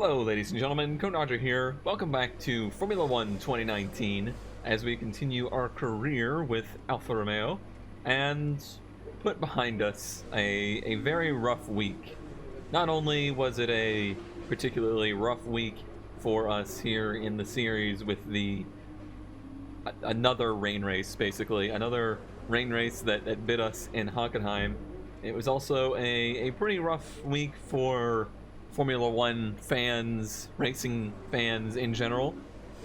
Hello ladies and gentlemen, Dodger here. Welcome back to Formula 1 2019 as we continue our career with Alfa Romeo and put behind us a very rough week. Not only was it a particularly rough week for us here in the series with another rain race, basically, another rain race that bit us in Hockenheim. It was also a pretty rough week for Formula 1 fans, racing fans in general,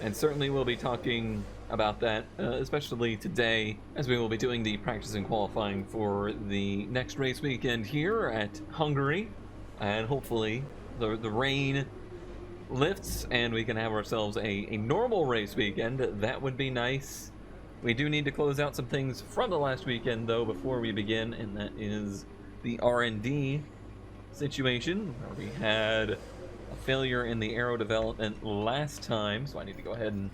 and certainly we'll be talking about that, especially today, as we will be doing the practice and qualifying for the next race weekend here at Hungary, and hopefully the rain lifts and we can have ourselves a normal race weekend. That would be nice. We do need to close out some things from the last weekend, though, before we begin, and that is the R&D situation, where we had a failure in the aero development last time, so I need to go ahead and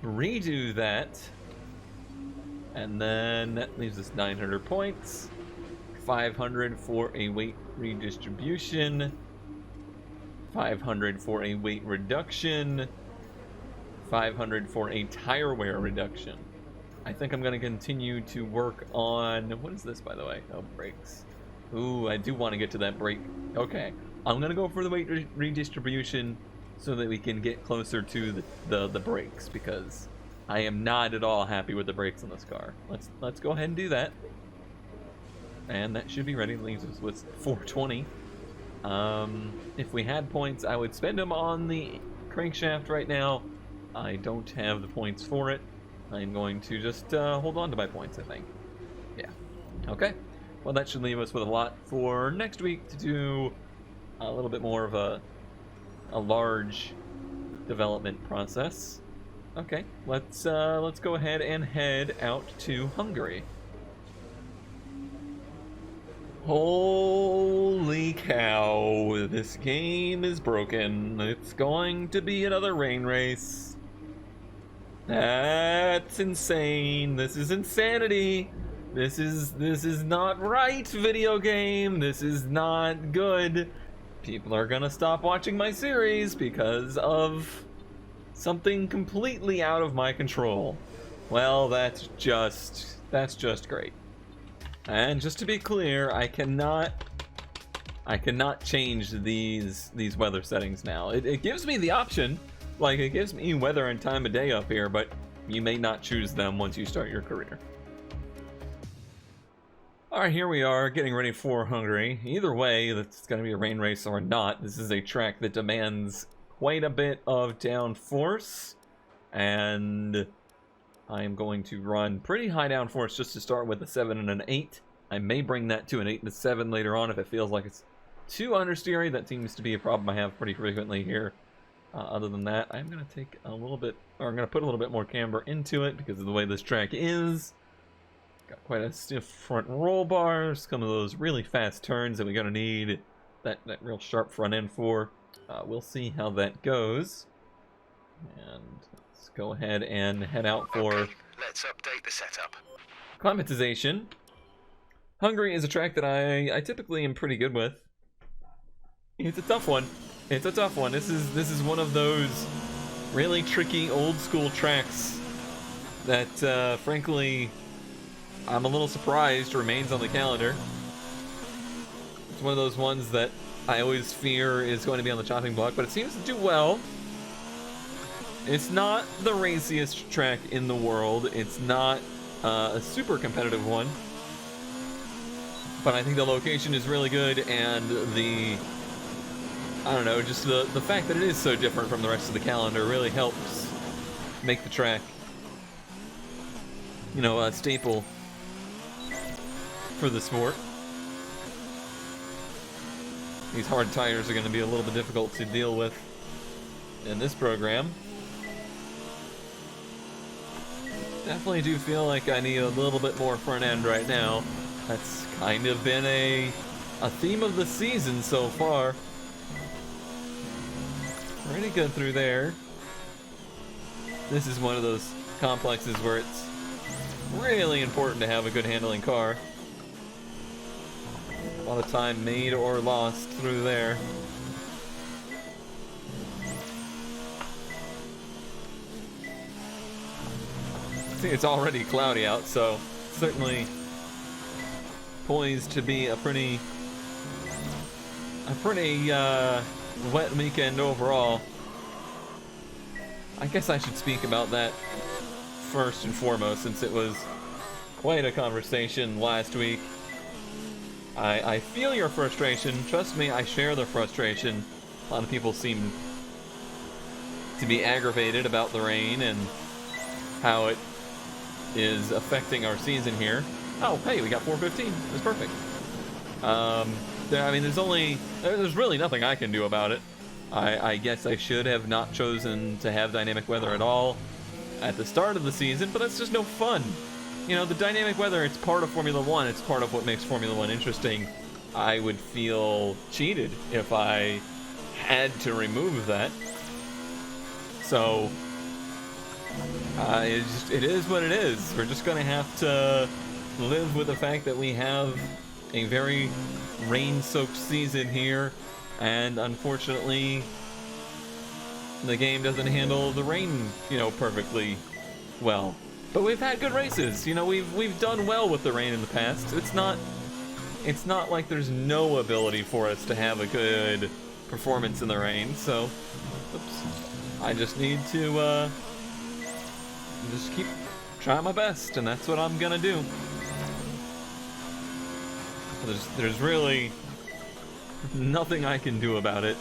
redo that. And then that leaves us 900 points, 500 for a weight redistribution, 500 for a weight reduction, 500 for a tire wear reduction. I think I'm going to continue to work on... What is this, by the way? Oh, brakes. Ooh, I do want to get to that brake. Okay, I'm going to go for the weight redistribution so that we can get closer to the brakes, because I am not at all happy with the brakes on this car. Let's go ahead and do that. And that should be ready. Leaves us with 420. If we had points, I would spend them on the crankshaft right now. I don't have the points for it. I'm going to just hold on to my points, I think. Yeah. Okay. Well, that should leave us with a lot for next week to do a little bit more of a large development process. Okay, let's go ahead and head out to Hungary. Holy cow, this game is broken. It's going to be another rain race. That's insane. This is insanity. This is not right, video game. This is not good. People are gonna stop watching my series because of something completely out of my control. Well, that's just great. And just to be clear, I cannot change these weather settings now. It gives me the option, like it gives me weather and time of day up here, but you may not choose them once you start your career. Alright, here we are, getting ready for Hungary. Either way, it's going to be a rain race or not, this is a track that demands quite a bit of downforce, and I'm going to run pretty high downforce just to start with a 7 and an 8. I may bring that to an 8 and a 7 later on if it feels like it's too understeery. That seems to be a problem I have pretty frequently here. Other than that, I'm going to take a little bit, or I'm going to put a little bit more camber into it because of the way this track is. Got quite a stiff front roll bar, some of those really fast turns that we're going to need that real sharp front end for. We'll see how that goes. And let's go ahead and head out for... Okay, let's update the setup. Climatization. Hungary is a track that I typically am pretty good with. It's a tough one. It's a tough one. This is one of those really tricky old school tracks that frankly I'm a little surprised remains on the calendar. It's one of those ones that I always fear is going to be on the chopping block, but it seems to do well. It's not the raciest track in the world. It's not a super competitive one, but I think the location is really good, and I don't know, just the fact that it is so different from the rest of the calendar really helps make the track, you know, a staple for the sport. These hard tires are going to be a little bit difficult to deal with in this program. Definitely do feel like I need a little bit more front end right now. That's kind of been a theme of the season so far. Pretty good through there. This is one of those complexes where it's really important to have a good handling car. A lot of time made or lost through there. it's already cloudy out, so certainly poised to be a pretty wet weekend overall. I guess I should speak about that first and foremost, since it was quite a conversation last week. I feel your frustration. Trust me, I share the frustration. A lot of people seem to be aggravated about the rain and how it is affecting our season here. Oh, hey, we got 4:15. That's perfect. I mean, there's really nothing I can do about it. I guess I should have not chosen to have dynamic weather at all at the start of the season, but that's just no fun. You know, the dynamic weather, it's part of Formula One. It's part of what makes Formula One interesting. I would feel cheated if I had to remove that. So, it is what it is. We're just going to have to live with the fact that we have a very rain-soaked season here, and unfortunately the game doesn't handle the rain, perfectly well. But we've had good races. We've done well with the rain in the past. It's not like there's no ability for us to have a good performance in the rain. So, I just need to just keep trying my best, and that's what I'm gonna do. There's really nothing I can do about it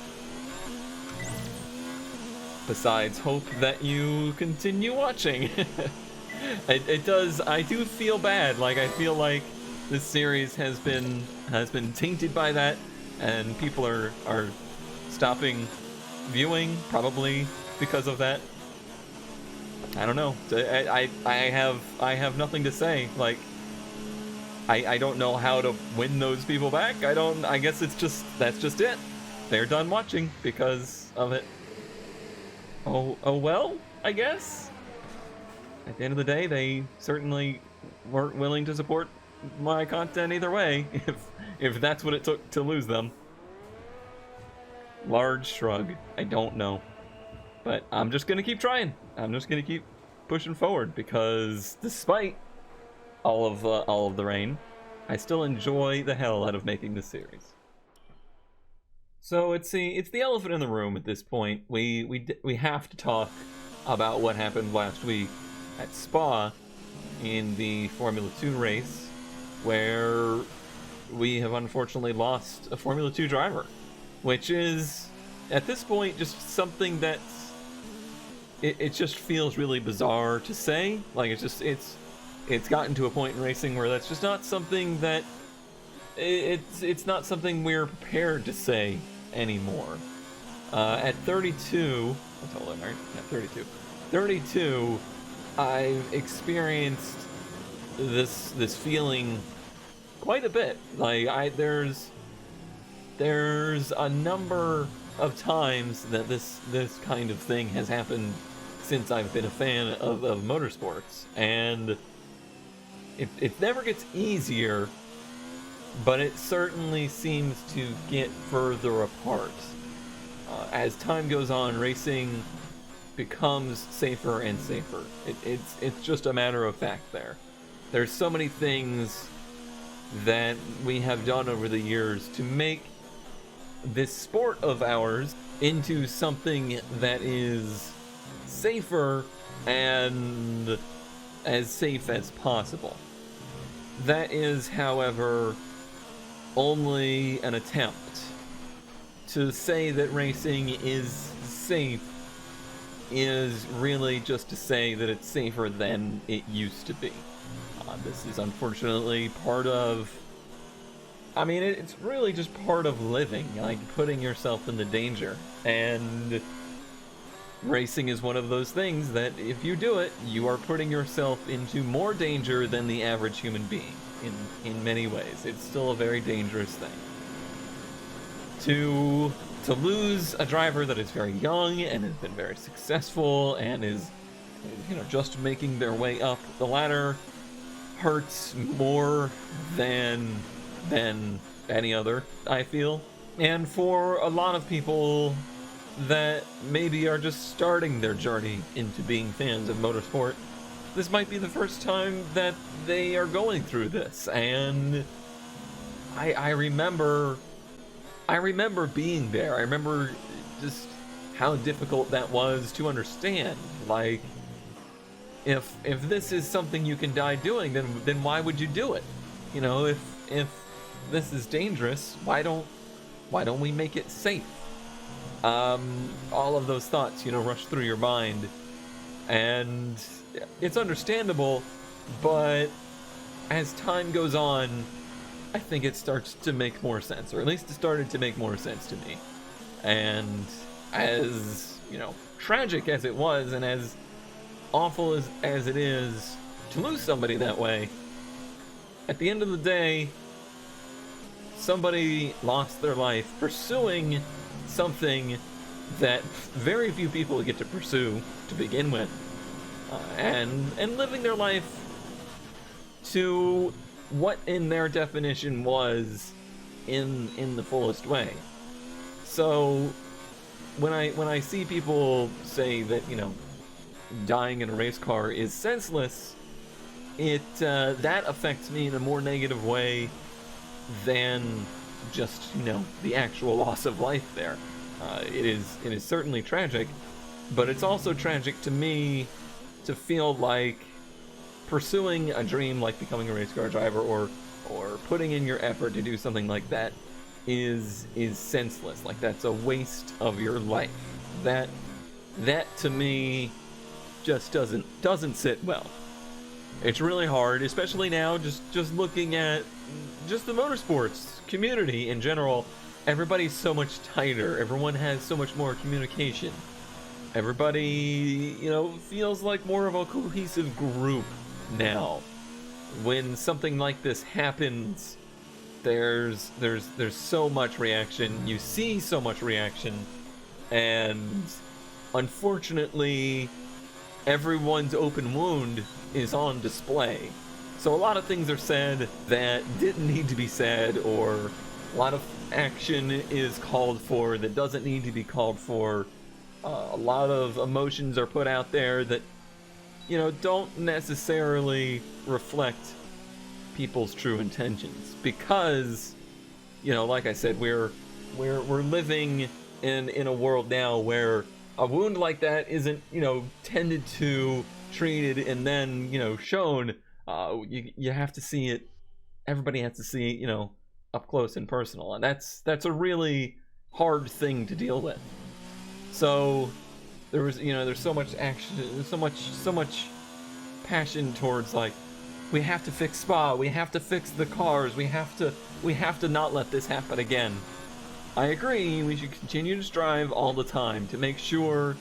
besides hope that you continue watching. It does. I do feel bad. Like, I feel like this series has been tainted by that, and people are stopping viewing probably because of that. I don't know. I have nothing to say. Like, I don't know how to win those people back. I guess that's just it. They're done watching because of it. Oh well, I guess. At the end of the day, they certainly weren't willing to support my content either way, if that's what it took to lose them. Large shrug. I don't know. But I'm just gonna keep trying. I'm just gonna keep pushing forward, because despite all of the rain, I still enjoy the hell out of making this series. So it's the elephant in the room at this point. We have to talk about what happened last week at Spa in the Formula 2 race, where we have unfortunately lost a Formula 2 driver, which is at this point just something that it just feels really bizarre to say. Like, it's gotten to a point in racing where that's just not something that it's not something we're prepared to say anymore. At 32, that's all I'm right. At 32, I've experienced this feeling quite a bit. Like, there's a number of times that this kind of thing has happened since I've been a fan of motorsports, and it never gets easier, but it certainly seems to get further apart. As time goes on, racing becomes safer and safer. It's just a matter of fact there. There's so many things that we have done over the years to make this sport of ours into something that is safer and as safe as possible. That is, however, only an attempt. To say that racing is safe is really just to say that it's safer than it used to be. This is unfortunately part of... I mean, it's really just part of living, like putting yourself into danger. And racing is one of those things that if you do it, you are putting yourself into more danger than the average human being in many ways. It's still a very dangerous thing. To lose a driver that is very young and has been very successful and is, just making their way up the ladder hurts more than any other, I feel. And for a lot of people that maybe are just starting their journey into being fans of motorsport, this might be the first time that they are going through this. And I remember being there. I remember just how difficult that was to understand. Like, if this is something you can die doing, then why would you do it? You know, if this is dangerous, why don't we make it safe? All of those thoughts, rush through your mind, and it's understandable, but as time goes on, I think it starts to make more sense, or at least it started to make more sense to me. And as, tragic as it was, and as awful as it is to lose somebody that way, at the end of the day, somebody lost their life pursuing something that very few people get to pursue to begin with, and living their life to what in their definition was in the fullest way. So when I see people say that dying in a race car is senseless, it that affects me in a more negative way than just the actual loss of life there. It is certainly tragic, but it's also tragic to me to feel like pursuing a dream like becoming a race car driver, or putting in your effort to do something like that, is senseless. Like, that's a waste of your life. That to me just doesn't sit well. It's really hard, especially now, just looking at just the motorsports community in general. Everybody's so much tighter. Everyone has so much more communication. Everybody, feels like more of a cohesive group now. When something like this happens, there's so much reaction. You see so much reaction, and unfortunately, everyone's open wound is on display. So a lot of things are said that didn't need to be said, or a lot of action is called for that doesn't need to be called for. A lot of emotions are put out there that don't necessarily reflect people's true intentions, because like I said, we're living in a world now where a wound like that isn't tended to, treated, and then shown. You have to see it. Everybody has to see up close and personal, and that's a really hard thing to deal with. So there's so much action, so much passion towards, like, we have to fix Spa, we have to fix the cars, we have to not let this happen again. I agree, we should continue to strive all the time to make sure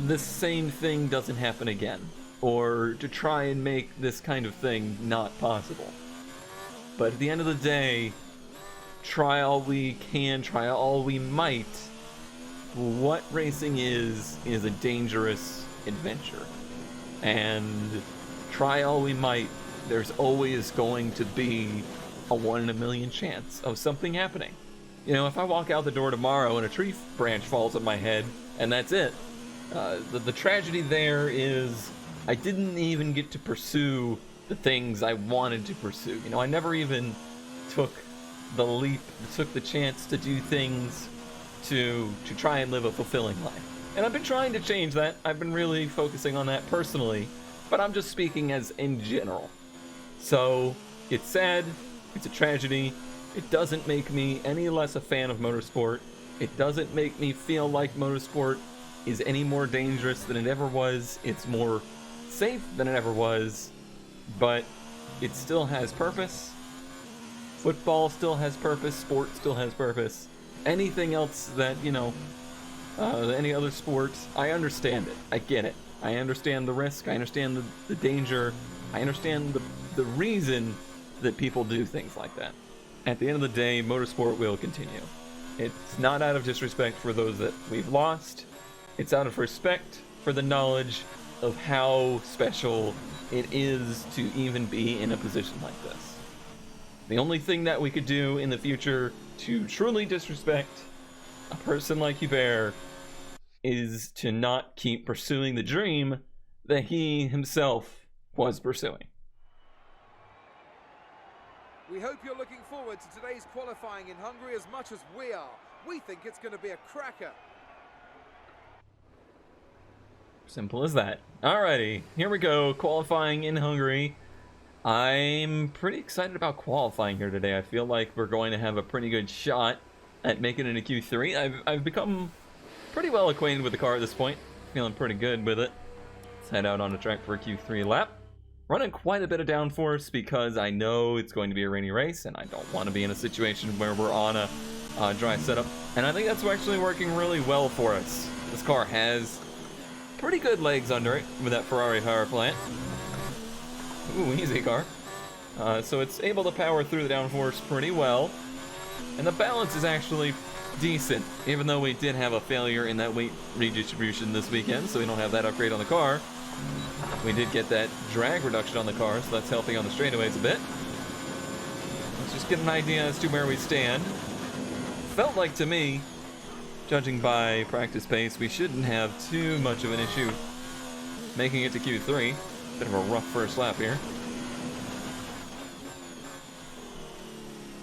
the same thing doesn't happen again, or to try and make this kind of thing not possible. But at the end of the day, try all we can, try all we might. What racing is a dangerous adventure. And try all we might, there's always going to be a 1 in a million chance of something happening. If I walk out the door tomorrow and a tree branch falls on my head, and that's it. The tragedy there is I didn't even get to pursue the things I wanted to pursue. I never even took the leap, took the chance to do things to try and live a fulfilling life. And I've been trying to change that. I've been really focusing on that personally, but I'm just speaking as in general. So, it's sad, it's a tragedy. It doesn't make me any less a fan of motorsport. It doesn't make me feel like motorsport is any more dangerous than it ever was. It's more safe than it ever was, but it still has purpose. Football still has purpose, sport still has purpose. Anything else that, any other sport, I understand it. I get it. I understand the risk. I understand the danger. I understand the reason that people do things like that. At the end of the day, motorsport will continue. It's not out of disrespect for those that we've lost. It's out of respect for the knowledge of how special it is to even be in a position like this. The only thing that we could do in the future to truly disrespect a person like Hubert is to not keep pursuing the dream that he himself was pursuing. We hope you're looking forward to today's qualifying in Hungary as much as we are. We think it's going to be a cracker. Simple as that. Alrighty, here we go. Qualifying in Hungary. I'm pretty excited about qualifying here today. I feel like we're going to have a pretty good shot at making it into Q3. I've become pretty well acquainted with the car at this point. Feeling pretty good with it. Let's head out on the track for a Q3 lap. Running quite a bit of downforce because I know it's going to be a rainy race and I don't want to be in a situation where we're on a dry setup. And I think that's actually working really well for us. This car has pretty good legs under it with that Ferrari power plant. Ooh, easy car. So it's able to power through the downforce pretty well. And the balance is actually decent, even though we did have a failure in that weight redistribution this weekend, so we don't have that upgrade on the car. We did get that drag reduction on the car, so that's helping on the straightaways a bit. Let's just get an idea as to where we stand. Felt like to me, judging by practice pace, we shouldn't have too much of an issue making it to Q3. Bit of a rough first lap here.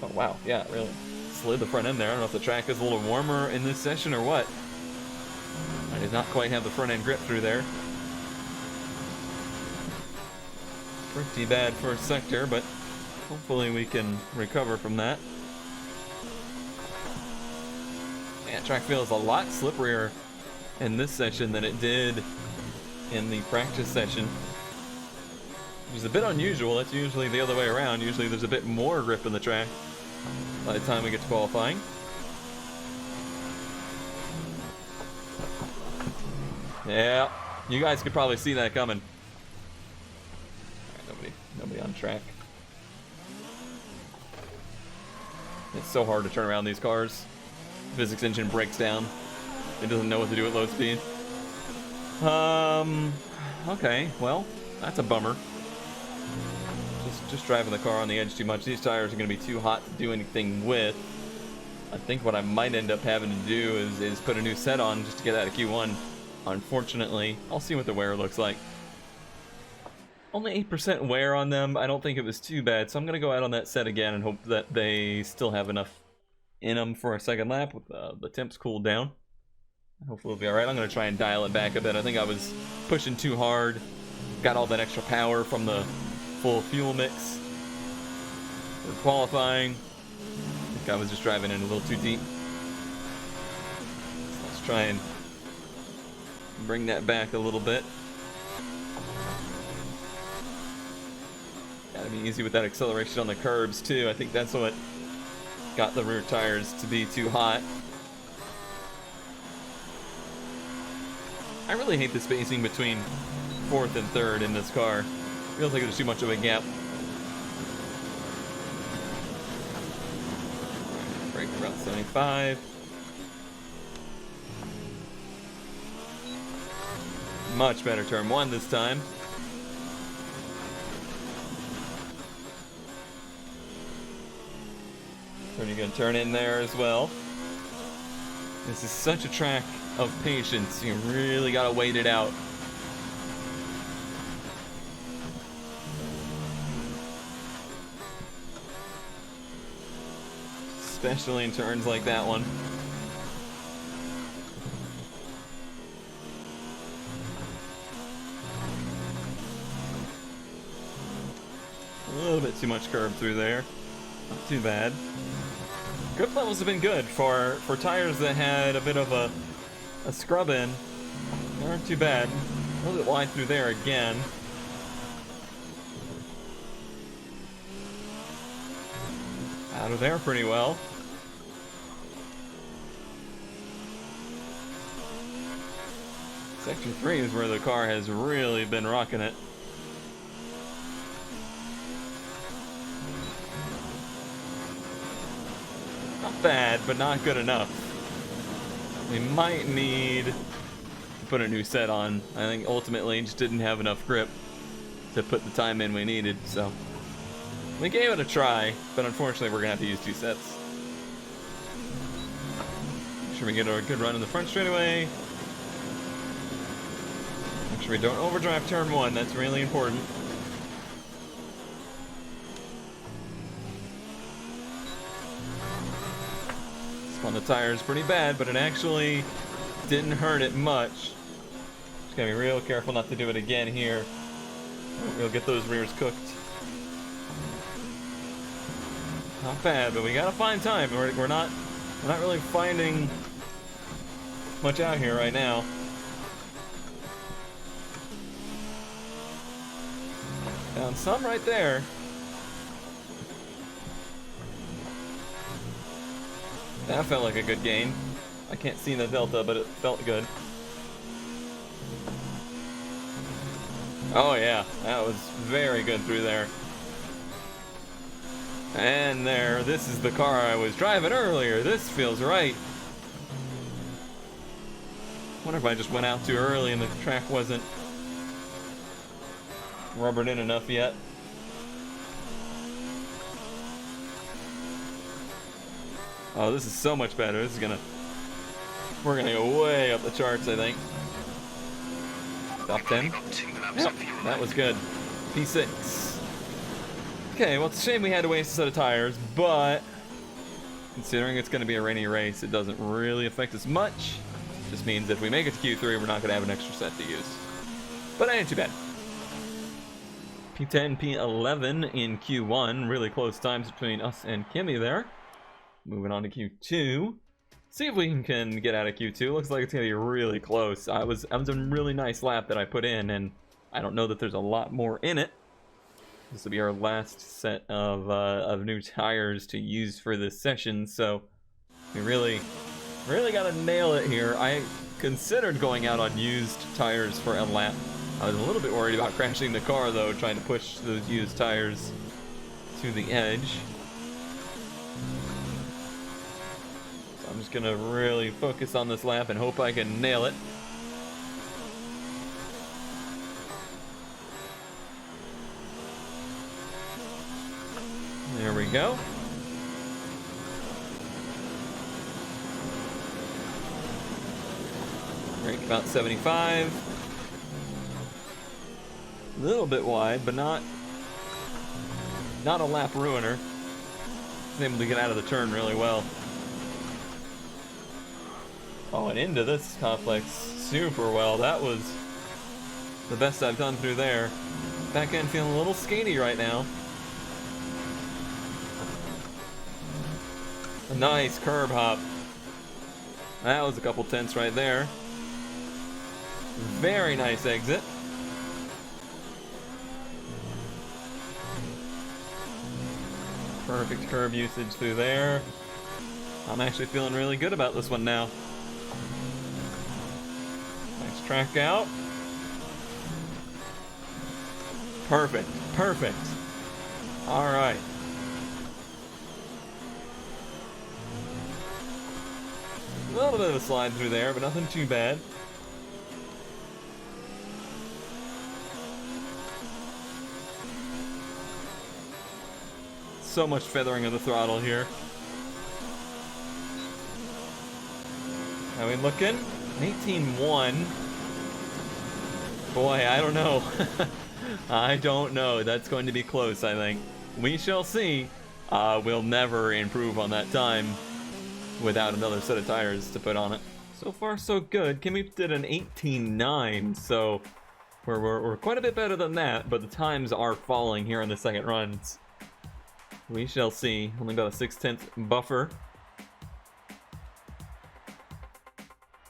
Oh wow, yeah, really slid the front end there. I don't know if the track is a little warmer in this session or what. I did not quite have the front end grip through there. Pretty bad first sector, but hopefully we can recover from that. Yeah, track feels a lot slipperier in this session than it did in the practice session, which is a bit unusual. That's usually the other way around. Usually there's a bit more grip in the track by the time we get to qualifying. Yeah, you guys could probably see that coming. Nobody on track. It's so hard to turn around these cars. Physics engine breaks down. It doesn't know what to do at low speed. Okay, well, that's a bummer. Just driving the car on the edge too much. These tires are going to be too hot to do anything with. I think what I might end up having to do is put a new set on just to get out of Q1. Unfortunately, I'll see what the wear looks like. Only 8% wear on them. I don't think it was too bad, so I'm going to go out on that set again and hope that they still have enough in them for a second lap with the temps cooled down. Hopefully it'll be alright. I'm going to try and dial it back a bit. I think I was pushing too hard. Got all that extra power from the full fuel mix for qualifying. I think I was just driving in a little too deep. So let's try and bring that back a little bit. Gotta be easy with that acceleration on the curbs too. I think that's what got the rear tires to be too hot. I really hate the spacing between fourth and third in this car. Feels like there's too much of a gap. Brake around 75. Much better turn one this time. Pretty good turn in there as well. This is such a track of patience. You really gotta wait it out. Especially in turns like that one. A little bit too much curb through there. Not too bad. Grip levels have been good for tires that had a bit of a scrub in. They aren't too bad. A little bit wide through there again. Out of there pretty well. Section 3 is where the car has really been rocking it. Not bad, but not good enough. We might need to put a new set on. I think ultimately just didn't have enough grip to put the time in we needed, so we gave it a try, but unfortunately we're gonna have to use two sets. Make sure we get a good run in the front straightaway. Make sure sure we don't overdrive turn 1. That's really important. Spun the tires pretty bad, but it actually didn't hurt it much. Just gotta be real careful not to do it again here. We'll get those rears cooked. Not bad, but we gotta find time. We're not really finding much out here right now. Found some right there. That felt like a good gain. I can't see the delta, but it felt good. Oh yeah, that was very good through there. And there, this is the car I was driving earlier. This feels right. Wonder if I just went out too early and the track wasn't rubbered in enough yet. Oh, this is so much better. This is we're gonna go way up the charts, I think. Top 10. Yep, that was good. P6. Okay, well, it's a shame we had to waste a set of tires, but considering it's going to be a rainy race, it doesn't really affect us much. Just means that if we make it to Q3, we're not going to have an extra set to use. But it ain't too bad. P10, P11 in Q1. Really close times between us and Kimmy there. Moving on to Q2. See if we can get out of Q2. Looks like it's going to be really close. I was a really nice lap that I put in, and I don't know that there's a lot more in it. This will be our last set of new tires to use for this session, so we really got to nail it here. I considered going out on used tires for a lap. I was a little bit worried about crashing the car, though, trying to push those used tires to the edge. So I'm just going to really focus on this lap and hope I can nail it. There we go. Brake about 75. A little bit wide, but not a lap ruiner. Was able to get out of the turn really well. Oh, and into this complex super well. That was the best I've done through there. Back end feeling a little skaty right now. A nice curb hop. That was a couple tenths right there. Very nice exit. Perfect curb usage through there. I'm actually feeling really good about this one now. Nice track out. Perfect. Perfect. All right. A little bit of a slide through there, but nothing too bad. So much feathering of the throttle here. How we looking? 18.1. Boy, I don't know. I don't know. That's going to be close, I think. We shall see. We'll never improve on that time without another set of tires to put on it. So far, so good. Kimmy did an 18.9, so we're quite a bit better than that, but the times are falling here in the second runs. We shall see. Only got a 6/10 buffer.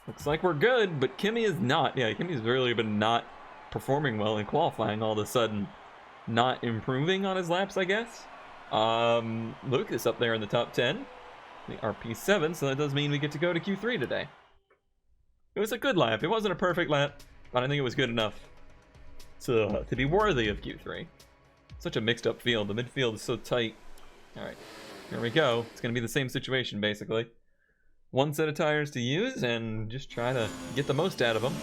Looks like we're good, but Kimmy is not. Yeah, Kimmy's really been not performing well in qualifying all of a sudden. Not improving on his laps, I guess. Lucas up there in the top 10. The RP7, so that does mean we get to go to Q3 today. It was a good lap. It wasn't a perfect lap, but I think it was good enough to be worthy of Q3. Such a mixed up field. The midfield is so tight. Alright, here we go. It's going to be the same situation, basically. One set of tires to use, and just try to get the most out of them.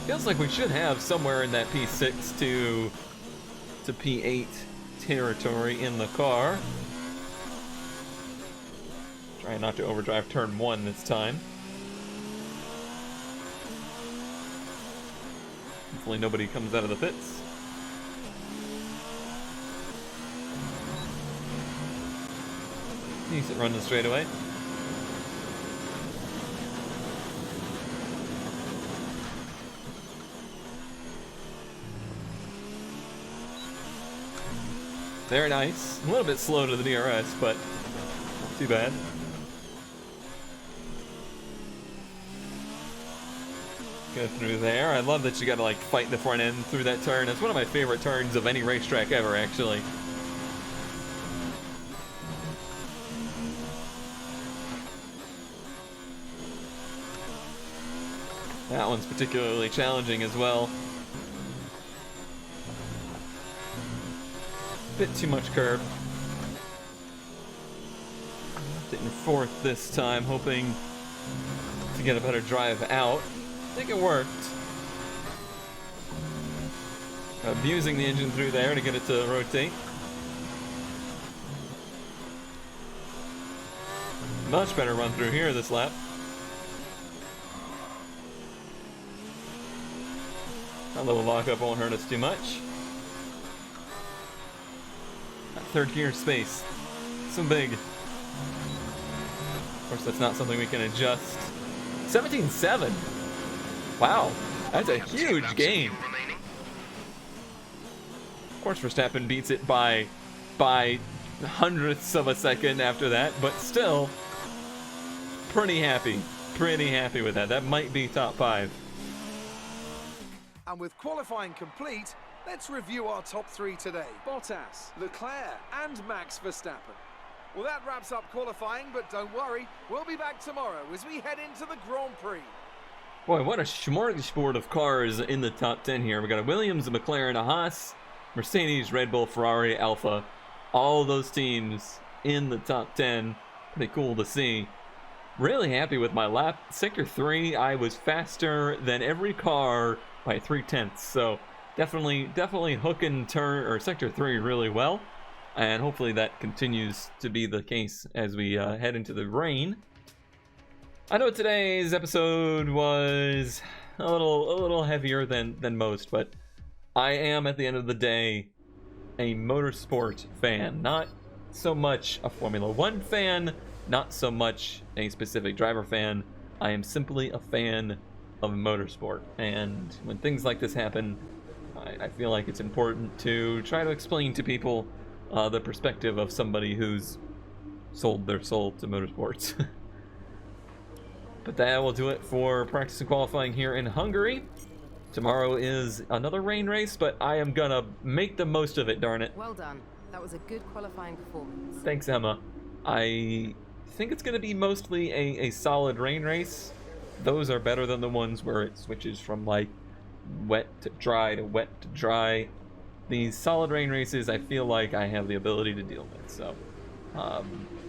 Feels like we should have somewhere in that P6 to P8 territory in the car. Try not to overdrive turn 1 this time. Hopefully nobody comes out of the pits. Decent run the straightaway. Very nice. A little bit slow to the DRS, but not too bad. Go through there. I love that you gotta like fight the front end through that turn. It's one of my favorite turns of any racetrack ever, actually. That one's particularly challenging as well. Bit too much curb. Hitting fourth this time, hoping to get a better drive out. I think it worked. Abusing the engine through there to get it to rotate. Much better run through here this lap. A little lockup won't hurt us too much. That third gear space, so big. Of course, that's not something we can adjust. 17.7. Wow, that's a huge gain. Of course, Verstappen beats it by hundredths of a second after that, but still, pretty happy with that. That might be top 5. And with qualifying complete, let's review our top 3 today. Bottas, Leclerc and Max Verstappen. Well, that wraps up qualifying, but don't worry, we'll be back tomorrow as we head into the Grand Prix. Boy, what a smorgasbord of cars in the top 10 here. We got a Williams, a McLaren, a Haas, Mercedes, Red Bull, Ferrari, Alfa. All those teams in the top 10. Pretty cool to see. Really happy with my lap. Sector 3, I was faster than every car by 0.3. So definitely hooking turn or sector 3 really well, and hopefully that continues to be the case as we head into the rain. I know today's episode was a little heavier than most, but I am at the end of the day a motorsport fan, not so much a Formula 1 fan, not so much a specific driver fan. I am simply a fan of motorsport, and when things like this happen, I feel like it's important to try to explain to people the perspective of somebody who's sold their soul to motorsports. But that will do it for practice and qualifying here in Hungary. Tomorrow is another rain race, but I am gonna make the most of it, darn it. Well done. That was a good qualifying performance. Thanks, Emma. I think it's gonna be mostly a solid rain race. Those are better than the ones where it switches from like wet to dry to wet to dry. These solid rain races, I feel like I have the ability to deal with. So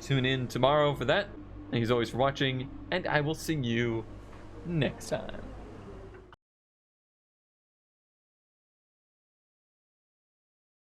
tune in tomorrow for that. Thank you as always for watching, and I will see you next time.